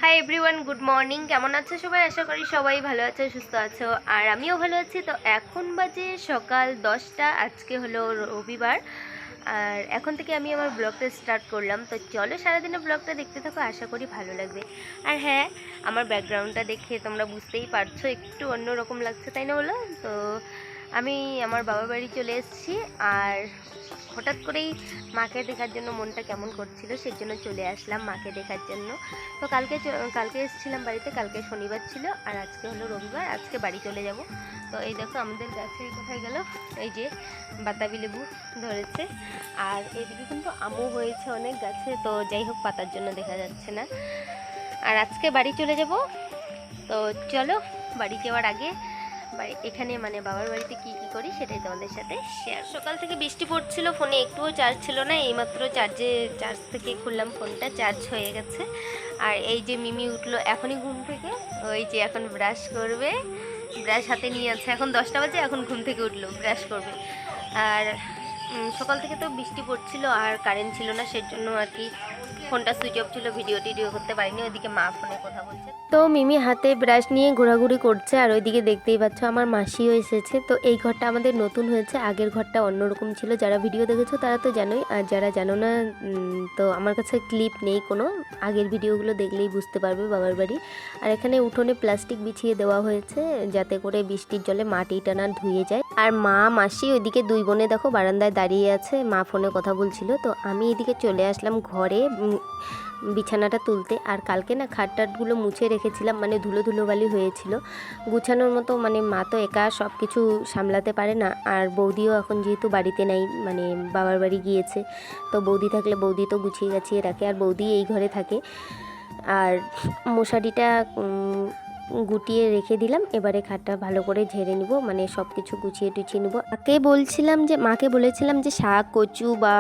Hi everyone, good morning. কেমন আছো সবাই? আশা করি সবাই ভালো আছো, সুস্থ আছো, আর আমিও ভালো আছি। তো এখন বাজে সকাল 10টা। আজকে হলো রবিবার, আর এখন থেকে আমি আমার ব্লগটা স্টার্ট করলাম। তো চলো সারাদিনের ব্লগটা দেখতে থাকো, আশা করি ভালো লাগবে। আর হ্যাঁ, আমার ব্যাকগ্রাউন্ডটা দেখে তোমরা বুঝতেই পারছো একটু অন্যরকম লাগছে, তাই না বলো? তো আমি আমার বাবার বাড়ি চলে এসেছি, আর হঠাৎ করেই মাকে দেখার জন্য মনটা কেমন করছিল, সেজন্য চলে আসলাম মাকে দেখার জন্য। তো কালকে এসেছিলাম বাড়িতে, কালকে শনিবার ছিল, আর আজকে হলো রবিবার, আজকে বাড়ি চলে যাব। তো এই দেখো আমাদের গাছে কোথায় গেল, এই যে বাতাবি লেবু ধরেছে, আর এদিকে কিন্তু আমও হয়েছে অনেক গাছে। তো যাই হোক, পাতার জন্য দেখা যাচ্ছে না। আর আজকে বাড়ি চলে যাব। তো চলো, বাড়ি যাওয়ার আগে এখানে মানে বাবার বাড়িতে কি কি করি সেটাই তোমাদের সাথে শেয়ার। সকাল থেকে বৃষ্টি পড়ছিল, ফোনে একটুও চার্জ ছিল না, এইমাত্র চার্জ থেকে খুললাম ফোনটা, চার্জ হয়ে গেছে। আর এই যে মিমি উঠলো এখনই ঘুম থেকে, ওই যে এখন ব্রাশ করবে, ব্রাশ হাতে নিয়ে আছে। এখন 10টা বাজে, এখন ঘুম থেকে উঠলো, ব্রাশ করবে। আর সকাল থেকে তো বৃষ্টি পড়ছিল আর কারেন্ট ছিল না, সেজন্য আর কি ফোনটা সুইচ অফ ছিল, ভিডিও করতে পারিনি। ওইদিকে মা ফোনে কথা বলছে, তো মিমি হাতে ব্রাশ নিয়ে ঘোরাঘুরি করছে। আর ওইদিকে দেখতেই পাচ্ছ আমার মাসিও এসেছে। তো এই ঘরটা আমাদের নতুন হয়েছে, আগের ঘরটা অন্যরকম ছিল। যারা ভিডিও দেখেছো তারা তো জানোই, আর যারা জানো না তো আমার কাছে ক্লিপ নেই কোনো, আগের ভিডিওগুলো দেখলেই বুঝতে পারবে বাবার বাড়ি। আর এখানে উঠোনে প্লাস্টিক বিছিয়ে দেওয়া হয়েছে যাতে করে বৃষ্টির জলে মাটিটা না ধুয়ে যায়। আর মা মাসি ওইদিকে দুই বোনে দেখো বারান্দায় দাঁড়িয়ে আছে, মা ফোনে কথা বলছিল। তো আমি এদিকে চলে আসলাম ঘরে বিছানাটা তুলতে। আর কালকে না খাটটাটগুলো মুছে রেখেছিলাম, মানে ধুলো বালি হয়েছিল, গুছানোর মতো মানে মা তো একা সব কিছু সামলাতে পারে না। আর বৌদিও এখন যেহেতু বাড়িতে নাই, মানে বাবার বাড়ি গিয়েছে, তো বৌদি থাকলে বৌদি তো গুছিয়ে গাছিয়ে রাখে, আর বৌদি এই ঘরে থাকে। আর মশারিটা গুটিয়ে রেখে দিলাম। এবারে খাটটা ভালো করে ঝেড়ে নিব, মানে সব কিছু গুছিয়ে টুছিয়ে নিব। মাকে বলেছিলাম যে শাক কচু বা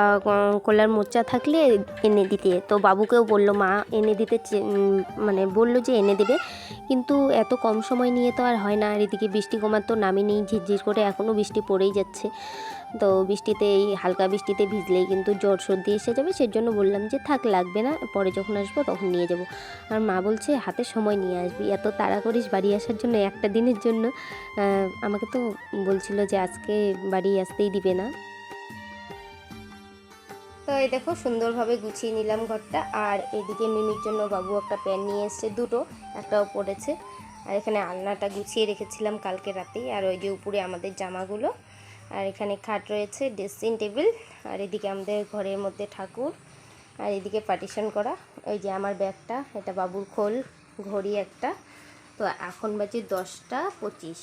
কলার মোচা থাকলে এনে দিতে। তো বাবুকেও বললো মা এনে দিতে, মানে বললো যে এনে দেবে, কিন্তু এত কম সময় নিয়ে তো আর হয় না। আর এদিকে বৃষ্টি কমার তো নামই নেই, ঝিরঝির করে এখনও বৃষ্টি পড়েই যাচ্ছে। তো বৃষ্টিতে, এই হালকা বৃষ্টিতে ভিজলেই কিন্তু জ্বর সর্দি এসে যাবে, সেজন্য বললাম যে থাক, লাগবে না, পরে যখন আসবো তখন নিয়ে যাব। আর মা বলছে হাতে সময় নিয়ে আসবি, এত তাড়া করিস বাড়ি আসার জন্য একটা দিনের জন্য। আমাকে তো বলছিল যে আজকে বাড়ি আসতেই দিবে না। তো এই দেখো সুন্দরভাবে গুছিয়ে নিলাম ঘরটা। আর এদিকে মিমির জন্য বাবু একটা প্যান্ট নিয়ে এসছে, দুটো, একটাও পড়েছে। আর এখানে আলনাটা গুছিয়ে রেখেছিলাম কালকে রাতেই। আর ওই যে উপরে আমাদের জামাগুলো, আর এখানে খাট রয়েছে, ড্রেসিং টেবিল, আর এদিকে আমাদের ঘরের মধ্যে ঠাকুর, আর এদিকে পার্টিশন করা। ওই যে আমার ব্যাগটা, এটা বাবুর খোল, ঘড়ি একটা। তো এখন বাজে 10টা 25।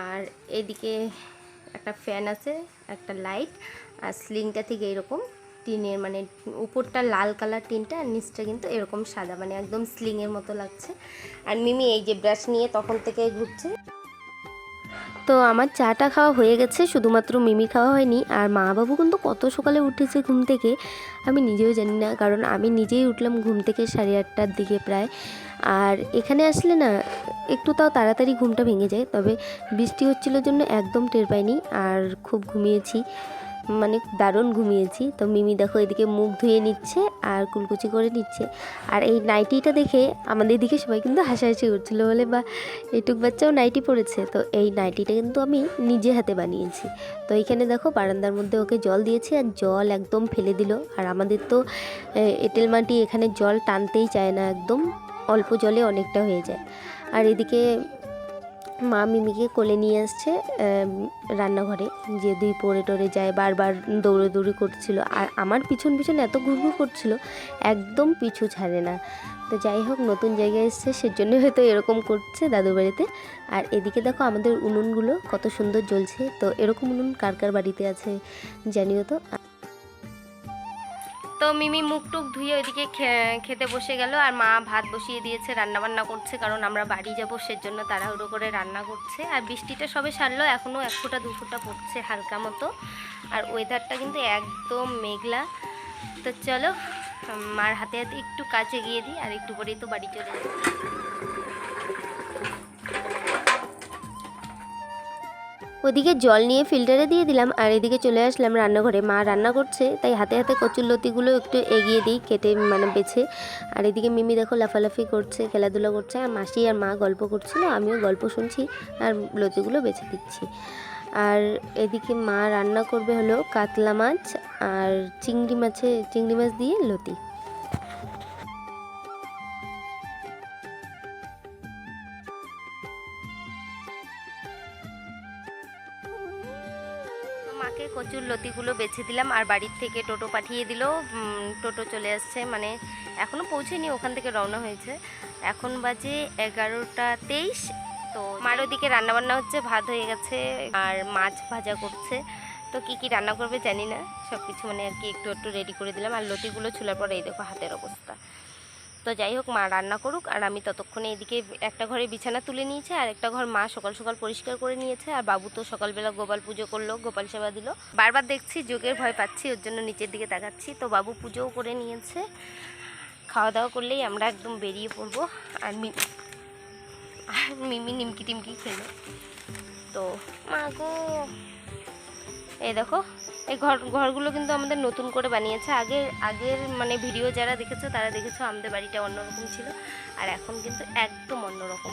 আর এদিকে একটা ফ্যান আছে, একটা লাইট, আর স্লিংটা থেকে এরকম টিনের, মানে উপরটা লাল কালার টিনটা, আর নিচটা কিন্তু এরকম সাদা, মানে একদম স্লিংয়ের মতো লাগছে। আর মিমি এই যে ব্রাশ নিয়ে তখন থেকে ঘুরছে। তো আমার চাটা খাওয়া হয়ে গেছে, শুধুমাত্র মিমি খাওয়া হয়নি। আর মা বাবু কিন্তু কত সকালে উঠেছে ঘুম থেকে আমি নিজেও জানি না, কারণ আমি নিজেই উঠলাম ঘুম থেকে 8:30টার দিকে প্রায়। আর এখানে আসলে না একটু তাও তাড়াতাড়ি ঘুমটা ভেঙে যায়, তবে বৃষ্টি হচ্ছিল জন্য একদম টের পাইনি। আর খুব ঘুমিয়েছি, মানে দারুণ ঘুমিয়েছি। তো মিমি দেখো এদিকে মুখ ধুয়ে নিচ্ছে আর কুলকুচি করে নিচ্ছে। আর এই নাইটিটা দেখে আমাদের দিকে সবাই কিন্তু হাসাহাসি করছিলো, বলে বা এইটুক বাচ্চাও নাইটি পরেছে। তো এই নাইটিটা কিন্তু আমি নিজে হাতে বানিয়েছি। তো এইখানে দেখো বারান্দার মধ্যে ওকে জল দিয়েছি, আর জল একদম ফেলে দিল। আর আমাদের তো এঁটেল মাটি, এখানে জল টানতেই চায় না, একদম অল্প জলে অনেকটা হয়ে যায়। আর এদিকে মা মিমিকে কোলে নিয়ে আসছে রান্নাঘরে, যে দুই পড়ে টরে যায়, বারবার দৌড়ি করছিল। আর আমার পিছন এত ঘুরঘুর করছিল, একদম পিছু ছাড়ে না। তো যাই হোক, নতুন জায়গায় এসছে, সেজন্য হয়তো এরকম করছে দাদু বাড়িতে। আর এদিকে দেখো আমাদের উনুনগুলো কত সুন্দর জ্বলছে। তো এরকম উনুন কার কার বাড়িতে আছে জানিও তো। তো মিমি মুখ টুক ধুয়ে ওইদিকে খেতে বসে গেল। আর মা ভাত বসিয়ে দিয়েছে, রান্নাবান্না করছে, কারণ আমরা বাড়ি যাবো, সেজন্য তাড়াহুড়ো করে রান্না করছে। আর বৃষ্টিটা সবে সারলো, এখনও 1 ফোঁটা 2 ফোঁটা পড়ছে হালকা মতো। আর ওয়েদারটা কিন্তু একদম মেঘলা। তো চলো মার হাতে হাতে একটু কাছে গিয়ে দিই, আর একটু পরেই তো বাড়ি চলে যাবো। ওদিকে জল নিয়ে ফিল্টারে দিয়ে দিলাম আর এদিকে চলে আসলাম রান্নাঘরে। মা রান্না করছে তাই হাতে হাতে কচুর লতিগুলো একটু এগিয়ে দিই কেটে মানে বেছে। আর এদিকে মিমি দেখো লাফালাফি করছে, খেলাধুলা করছে, আর মাসি আর মা গল্প করছিল, আমিও গল্প শুনছি আর লতিগুলো বেছে দিচ্ছি। আর এদিকে মা রান্না করবে হলো কাতলা মাছ আর চিংড়ি মাছ দিয়ে লতি। মাকে কচুর লতিগুলো বেছে দিলাম আর বাড়ির থেকে টোটো পাঠিয়ে দিল। টোটো চলে আসছে, মানে এখনও পৌঁছেনি, ওখান থেকে রওনা হয়েছে। এখন বাজে 11টা 23। তো মার ওদিকে রান্নাবান্না হচ্ছে, ভাত হয়ে গেছে আর মাছ ভাজা করছে। তো কি কি রান্না করবে জানি না, সব কিছু মানে আর কি একটু একটু রেডি করে দিলাম। আর লতিগুলো ছুলার পরে এই দেখো হাতের অবস্থা। তো যাই হোক, মা রান্না করুক আর আমি ততক্ষণে এদিকে একটা ঘরে বিছানা তুলে নিয়েছে আর একটা ঘর মা সকাল সকাল পরিষ্কার করে নিয়েছে। আর বাবু তো সকালবেলা গোপাল পুজো করলো, গোপাল সেবা দিল। বারবার দেখছি যোগের ভয় পাচ্ছি, ওর জন্য নিচের দিকে তাকাচ্ছি। তো বাবু পুজোও করে নিয়েছে। খাওয়া দাওয়া করলেই আমরা একদম বেরিয়ে পড়বো। আর মিমি নিমকি টিমকি খেলো। তো মা গো, এই দেখো এই ঘরগুলো কিন্তু আমাদের নতুন করে বানিয়েছে। আগের মানে ভিডিও যারা দেখেছো তারা দেখেছো আমাদের বাড়িটা অন্যরকম ছিল, আর এখন কিন্তু একদম অন্যরকম।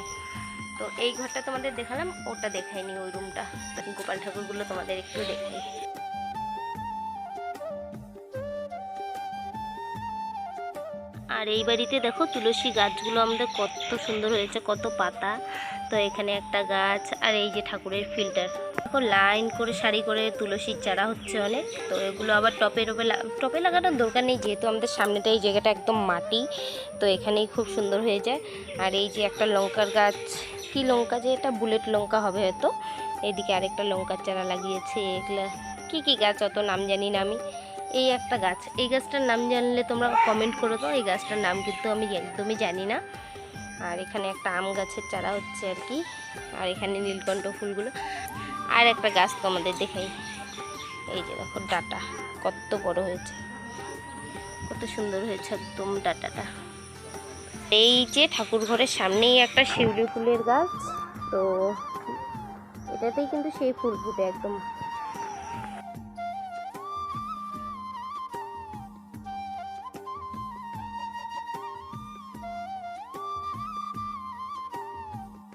তো এই ঘরটা তোমাদের দেখালাম, ওটা দেখাইনি, ওই রুমটা। গোপাল ঠাকুরগুলো তোমাদের একটু দেখাই। আর এই বাড়িতে দেখো তুলসী গাছগুলো আমাদের কত সুন্দর হয়েছে, কত পাতা। তো এখানে একটা গাছ আর এই যে ঠাকুরের ফিল্টার দেখো, লাইন করে সারি করে তুলসীর চারা হচ্ছে অনেক। তো এগুলো আবার টপে লাগানোর দরকার নেই, যেহেতু আমাদের সামনেটা এই জায়গাটা একদম মাটি, তো এখানেই খুব সুন্দর হয়ে যায়। আর এই যে একটা লঙ্কার গাছ, কি লঙ্কা যে এটা, বুলেট লঙ্কা হবে হয়তো। এইদিকে আরেকটা লঙ্কার চারা লাগিয়েছে। এগুলা কি গাছ অত নাম জানি না আমি। এই একটা গাছ, এই গাছটার নাম জানলে তোমরা কমেন্ট করো তো। এই গাছটার নাম কিন্তু আমি একদমই জানি না। আর এখানে একটা আম গাছের চারা হচ্ছে আর কি। আর এখানে নীলকণ্ঠ ফুলগুলো। আর একটা গাছ তোমাদের দেখাই, এই যে দেখো ডাটা কত বড় হয়েছে, কত সুন্দর হয়েছে একদম ডাটাটা। এই যে ঠাকুর ঘরের সামনেই একটা শিউলি ফুলের গাছ, তো এটাতেই কিন্তু সেই ফুল ফুটে একদম।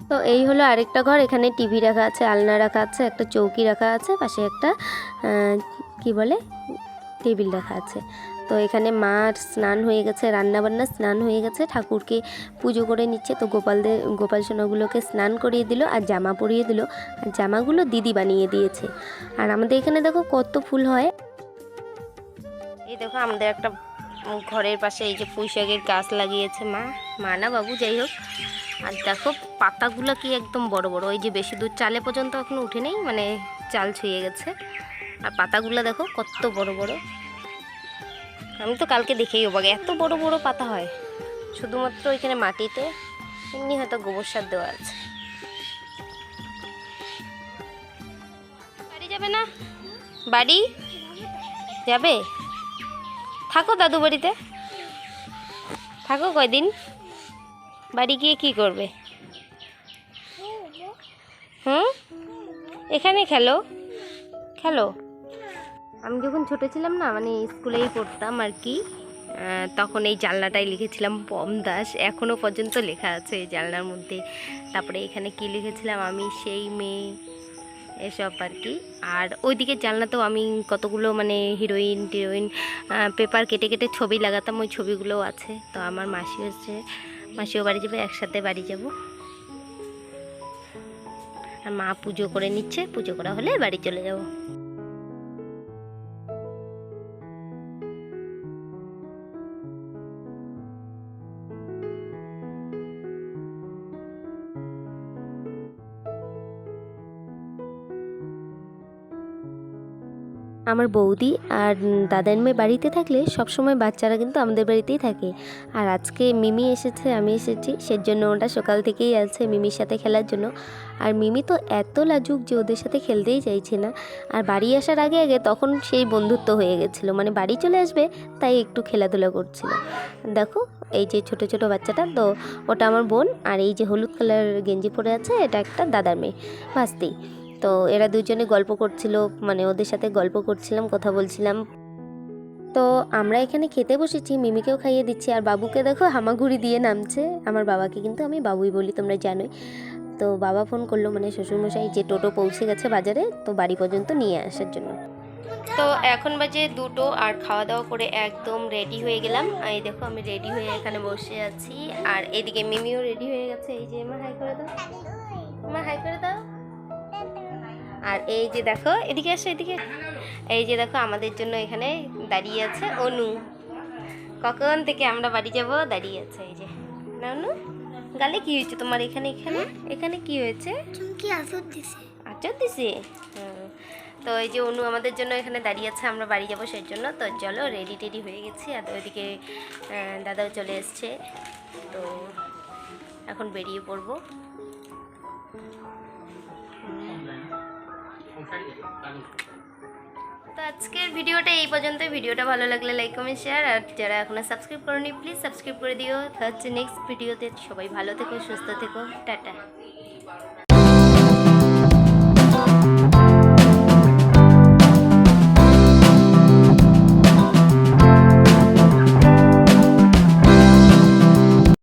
তো এই হলো আরেকটা ঘর। এখানে টিভি রাখা আছে, আলনা রাখা আছে, একটা চৌকি রাখা আছে, পাশে একটা কি বলে টেবিল রাখা আছে। তো এখানে মার স্নান হয়ে গেছে, রান্নাবান্না স্নান হয়ে গেছে, ঠাকুরকে পুজো করে নিচ্ছে। তো গোপাল সোনাগুলোকে স্নান করিয়ে দিল আর জামা পরিয়ে দিল। আর জামাগুলো দিদি বানিয়ে দিয়েছে। আর আমাদের এখানে দেখো কত ফুল হয়। এই দেখো আমাদের একটা ঘরের পাশে এই যে পুঁইশাকের গাছ লাগিয়েছে মা না বাবু, যাই হোক। আর দেখো পাতাগুলো কি একদম বড় বড়, ওই যে বেশি দূর চালে পর্যন্ত এখনো উঠে নেই, মানে চাল ছুঁয়ে গেছে। আর পাতাগুলো দেখো কত বড় বড়, আমি তো কালকে দেখেই অবাক, এত বড় বড় পাতা হয়। শুধুমাত্র এখানে মাটিতে, এমনি হয়তো গোবর সার দেওয়া আছে। বাড়ি যাবে না? বাড়ি যাবে? থাকো দাদু বাড়িতে, থাকো কয়দিন। বাড়ি গিয়ে কি করবে? এখানে খেলো। আমি যখন ছোটো ছিলাম না, মানে স্কুলেই পড়তাম আর কি, তখন এই জানলাটাই লিখেছিলাম পম দাস, এখনও পর্যন্ত লেখা আছে এই জানলার মধ্যে। তারপরে এখানে কি লিখেছিলাম, আমি সেই মেয়ে, এসব আর কি। আর ওইদিকে জানলাতেও আমি কতগুলো মানে হিরোইন পেপার কেটে কেটে ছবি লাগাতাম, ওই ছবিগুলোও আছে। তো আমার মাসিও বাড়ি যাবে, একসাথে বাড়ি যাব। আর মা পুজো করে নিচ্ছে, পুজো করা হলে বাড়ি চলে যাব। আমার বৌদি আর দাদার মেয়ে বাড়িতে থাকলে সবসময় বাচ্চারা কিন্তু আমাদের বাড়িতেই থাকে। আর আজকে মিমি এসেছে, আমি এসেছি, সেজন্য ওটা সকাল থেকেই আছে মিমির সাথে খেলার জন্য। আর মিমি তো এত লাজুক যে ওদের সাথে খেলতেই চাইছে না। আর বাড়ি আসার আগে তখন সেই বন্ধুত্ব হয়ে গেছিলো, মানে বাড়ি চলে আসবে তাই একটু খেলাধুলা করছিল। দেখো এই যে ছোট ছোট বাচ্চাটা, তো ওটা আমার বোন। আর এই যে হলুদ কালার গেঞ্জি পরে আছে, এটা একটা দাদার মেয়ে, ভাস্তি। তো এরা দুজনে গল্প করছিল, মানে ওদের সাথে গল্প করছিলাম, কথা বলছিলাম। তো আমরা এখানে খেতে বসেছি, মিমিকেও খাইয়ে দিচ্ছি, আর বাবুকে দেখো হামাগুড়ি দিয়ে নামছে। আমার বাবাকে কিন্তু আমি বাবুই বলি, তোমরা জানোই। তো বাবা ফোন করলো, মানে শ্বশুরমশাই, যে টোটো পৌঁছে গেছে বাজারে, তো বাড়ি পর্যন্ত নিয়ে আসার জন্য। তো এখন বাজে 2টো, আর খাওয়া দাওয়া করে একদম রেডি হয়ে গেলাম। এই দেখো আমি রেডি হয়ে এখানে বসে আছি, আর এদিকে মিমিও রেডি হয়ে গেছে। এই যে মা হাই করে দাও, মা হাই করে দাও। আর এই যে দেখো, এদিকে আসো, এদিকে। এই যে দেখো আমাদের জন্য এখানে দাঁড়িয়ে আছে অনু। কখন থেকে আমরা বাড়ি যাব দাঁড়িয়ে আছে। এই যে না অনু, গালে কি হয়েছে তোমার? এখানে এখানে এখানে কি হয়েছে? চুমকি আঁচড় দিছে। আচ্ছা দিছে। তো এই যে অনু আমাদের জন্য এখানে দাঁড়িয়ে আছে, আমরা বাড়ি যাবো সেই জন্য। তো চলো রেডি টেডি হয়ে গেছি, আর ওইদিকে দাদাও চলে এসছে। তো এখন বেরিয়ে পড়বো। তো আজকের ভিডিওটা এই পর্যন্ত। ভিডিওটা ভালো লাগলে লাইক কমেন্ট শেয়ার, আর যারা এখনো সাবস্ক্রাইব করোনি প্লিজ সাবস্ক্রাইব করে দিও। হচ্ছে নেক্সট ভিডিওতে। সবাই ভালো থেকো, সুস্থ থেকো, টাটা।